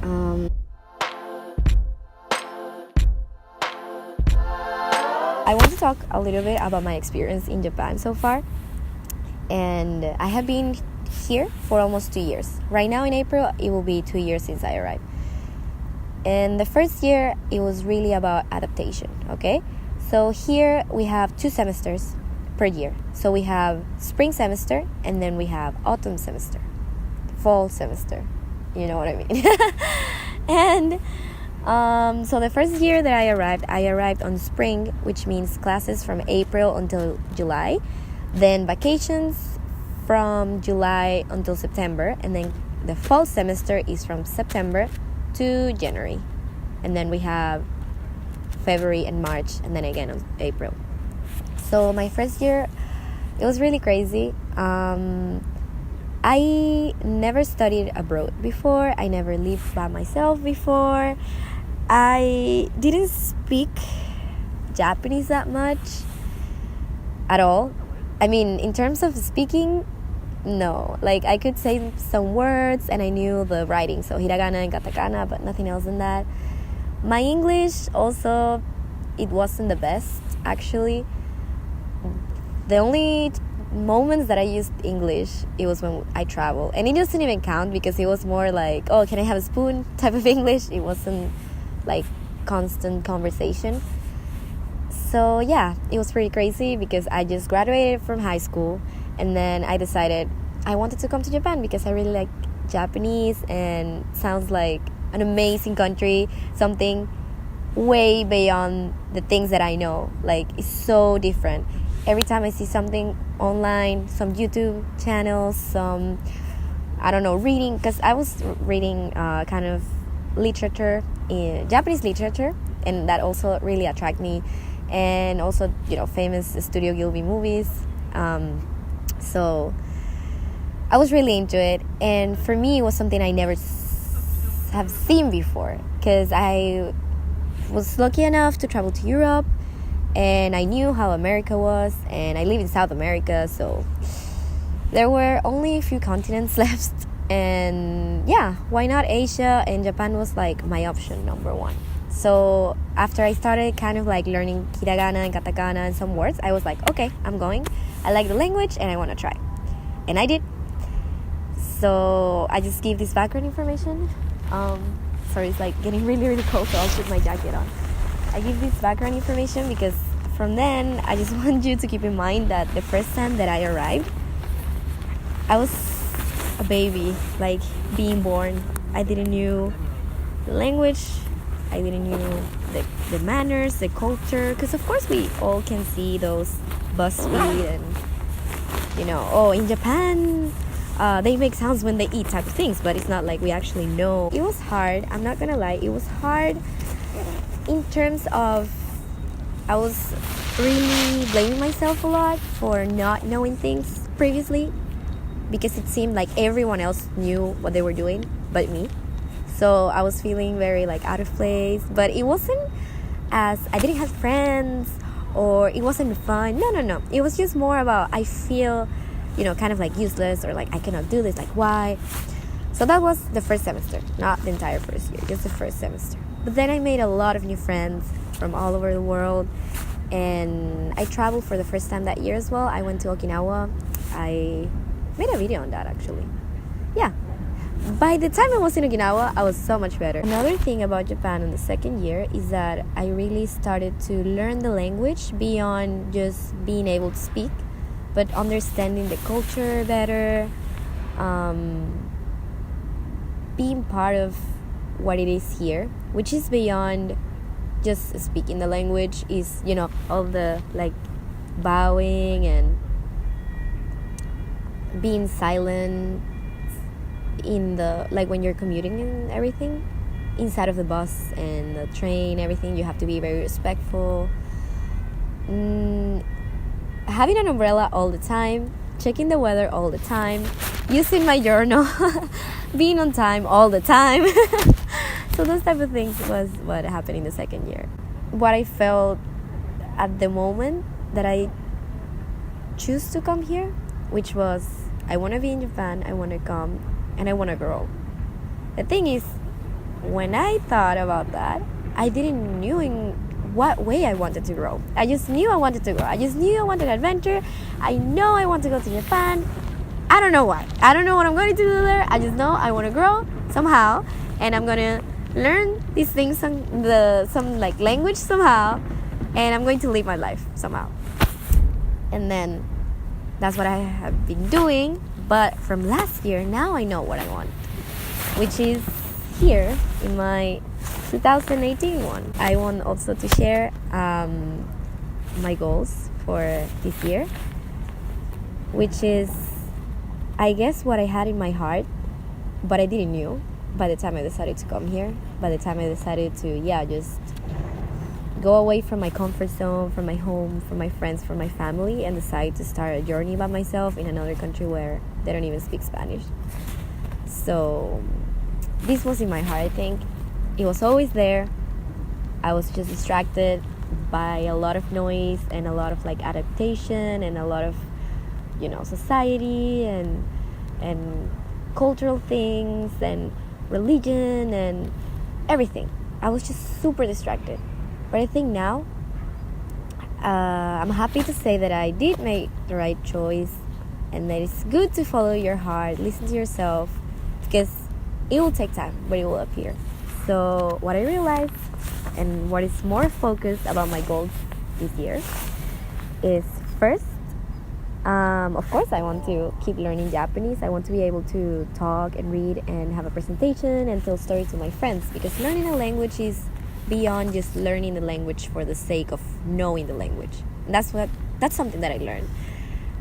Um, I want to talk a little bit about my experience in Japan so far. And I have been here for almost 2 years. Right now in April, it will be 2 years since I arrived. And the first year, it was really about adaptation, okay? So here we have 2 semesters per year. So we have spring semester, and then we have autumn semester, fall semester. You know what I mean? And so the first year that I arrived on spring, which means classes from April until July. Then vacations from July until September. And then the fall semester is from September to January. And then we have February and March, and then again on April. So my first year, it was really crazy. I never studied abroad before. I never lived by myself before. I didn't speak Japanese that much at all. I mean, in terms of speaking, no. Like, I could say some words and I knew the writing, so hiragana and katakana, but nothing else than that. My English also, it wasn't the best, actually. The only moments that I used English, it was when I travel. And it doesn't even count because it was more like, oh, can I have a spoon type of English. It wasn't like constant conversation. So yeah, it was pretty crazy because I just graduated from high school and then I decided I wanted to come to Japan because I really like Japanese and sounds like an amazing country, something way beyond the things that I know. Like, it's so different. Every time I see something online, some YouTube channels, some, I don't know, reading, because I was reading kind of literature, Japanese literature, and that also really attracted me. And also, famous Studio Ghibli movies. So I was really into it. And for me, it was something I never have seen before. Because I was lucky enough to travel to Europe. And I knew how America was. And I live in South America. So there were only a few continents left. And yeah, why not Asia? And Japan was like my option number one. So after I started kind of like learning hiragana and katakana and some words, I was like, okay, I'm going. I like the language and I want to try. And I did. So I just gave this background information. Sorry, it's like getting really, really cold, so I'll put my jacket on. I give this background information because from then, I just want you to keep in mind that the first time that I arrived, I was a baby, like being born. I didn't know the language. I didn't know the manners, the culture, because of course we all can see those BuzzFeed and, in Japan, they make sounds when they eat type of things, but it's not like we actually know. It was hard, I'm not gonna lie, it was hard in terms of, I was really blaming myself a lot for not knowing things previously, because it seemed like everyone else knew what they were doing but me. So I was feeling very like out of place, but it wasn't as I didn't have friends or it wasn't fun. No. It was just more about I feel, kind of like useless or like I cannot do this. Like, why? So that was the first semester, not the entire first year, just the first semester. But then I made a lot of new friends from all over the world, and I traveled for the first time that year as well. I went to Okinawa. I made a video on that actually. Yeah. By the time I was in Okinawa, I was so much better. Another thing about Japan in the second year is that I really started to learn the language beyond just being able to speak, but understanding the culture better, being part of what it is here, which is beyond just speaking the language, is, all the like bowing and being silent in the, like when you're commuting and everything, inside of the bus and the train, everything, you have to be very respectful. Having an umbrella all the time, checking the weather all the time, using my journal, being on time all the time. So those type of things was what happened in the second year. What I felt at the moment that I choose to come here, which was I want to be in Japan, I want to come, and I want to grow. The thing is, when I thought about that, I didn't knew in what way I wanted to grow. I just knew I wanted to grow. I just knew I wanted adventure. I know I want to go to Japan. I don't know why. I don't know what I'm going to do there. I just know I want to grow somehow, and I'm going to learn these things, some like language somehow, and I'm going to live my life somehow. And then that's what I have been doing. But from last year, now I know what I want, which is here in my 2018 one. I want also to share my goals for this year, which is, I guess, what I had in my heart, but I didn't know by the time I decided to come here, by the time I decided to, just go away from my comfort zone, from my home, from my friends, from my family, and decide to start a journey by myself in another country where they don't even speak Spanish. So this was in my heart, I think. It was always there. I was just distracted by a lot of noise and a lot of like adaptation and a lot of, society and cultural things and religion and everything. I was just super distracted. But I think now, I'm happy to say that I did make the right choice, and that it's good to follow your heart, listen to yourself, because it will take time, but it will appear. So what I realized, and what is more focused about my goals this year, is first, of course, I want to keep learning Japanese. I want to be able to talk and read and have a presentation and tell stories to my friends, because learning a language is beyond just learning the language for the sake of knowing the language. And that's something that I learned.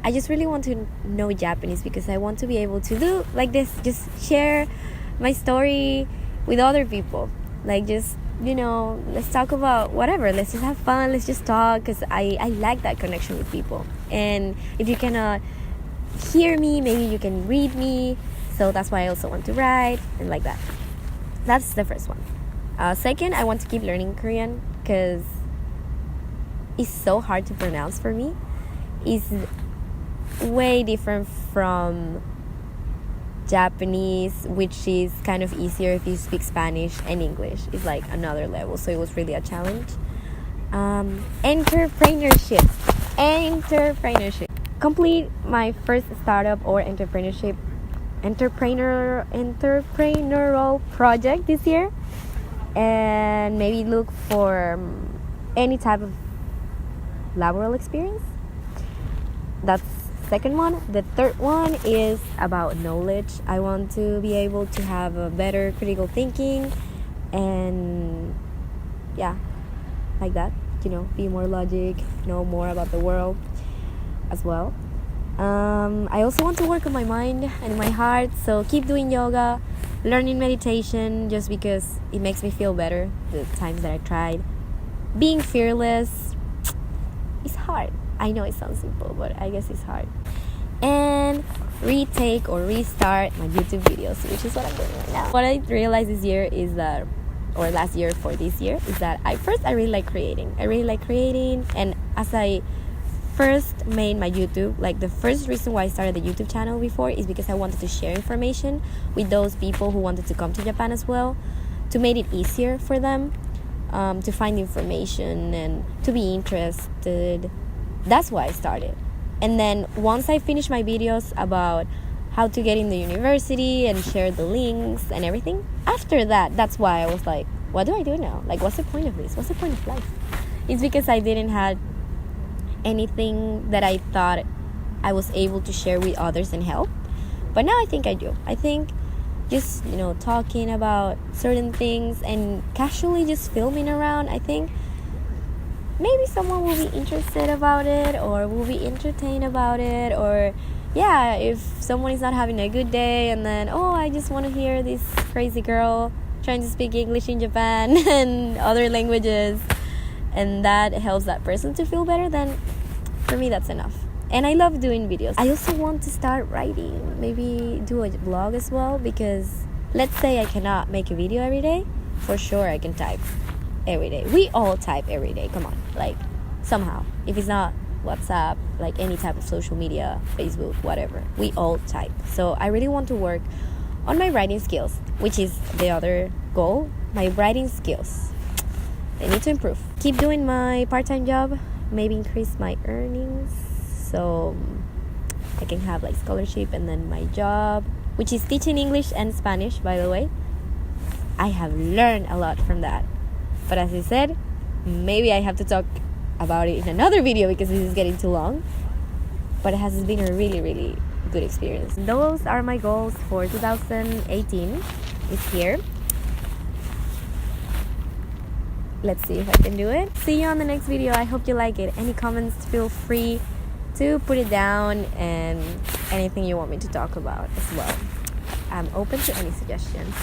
I just really want to know Japanese because I want to be able to do like this, just share my story with other people. Like just, let's talk about whatever. Let's just have fun. Let's just talk, because I like that connection with people. And if you cannot hear me, maybe you can read me. So that's why I also want to write and like that. That's the first one. Second, I want to keep learning Korean because it's so hard to pronounce for me. It's way different from Japanese, which is kind of easier if you speak Spanish, and English is like another level. So it was really a challenge. Entrepreneurship. Complete my first startup or entrepreneurial project this year. And maybe look for any type of laboral experience. That's second one. The third one is about knowledge. I want to be able to have a better critical thinking and like that, be more logic, know more about the world as well. I also want to work on my mind and my heart, so keep doing yoga, learning meditation, just because it makes me feel better the times that I tried. Being fearless is hard. I know it sounds simple, but I guess it's hard. And retake or restart my YouTube videos, which is what I'm doing right now. What I realized this year is that, or last year for this year, is that I really like creating. And as I first made my YouTube, like the first reason why I started the YouTube channel before is because I wanted to share information with those people who wanted to come to Japan as well, to make it easier for them to find information and to be interested. That's why I started. And then once I finished my videos about how to get in the university and share the links and everything, after that, that's why I was like, what do I do now? Like, what's the point of this? What's the point of life? It's because I didn't have anything that I thought I was able to share with others and help. But now I think I do. I think just, talking about certain things and casually just filming around, I think maybe someone will be interested about it or will be entertained about it. Or if someone is not having a good day and then, I just want to hear this crazy girl trying to speak English in Japan and other languages, and that helps that person to feel better, then for me that's enough. And I love doing videos. I also want to start writing, maybe do a blog as well, because let's say I cannot make a video every day, for sure I can type every day. We all type every day, come on, like somehow. If it's not WhatsApp, like any type of social media, Facebook, whatever, we all type. So I really want to work on my writing skills, which is the other goal. My writing skills, they need to improve. Keep doing my part-time job, maybe increase my earnings so I can have like scholarship, and then my job, which is teaching English and Spanish, by the way. I have learned a lot from that, but as I said, maybe I have to talk about it in another video because this is getting too long. But it has been a really, really good experience. Those are my goals for 2018. It's here. Let's see if I can do it. See you on the next video. I hope you like it. Any comments, feel free to put it down, and anything you want me to talk about as well. I'm open to any suggestions.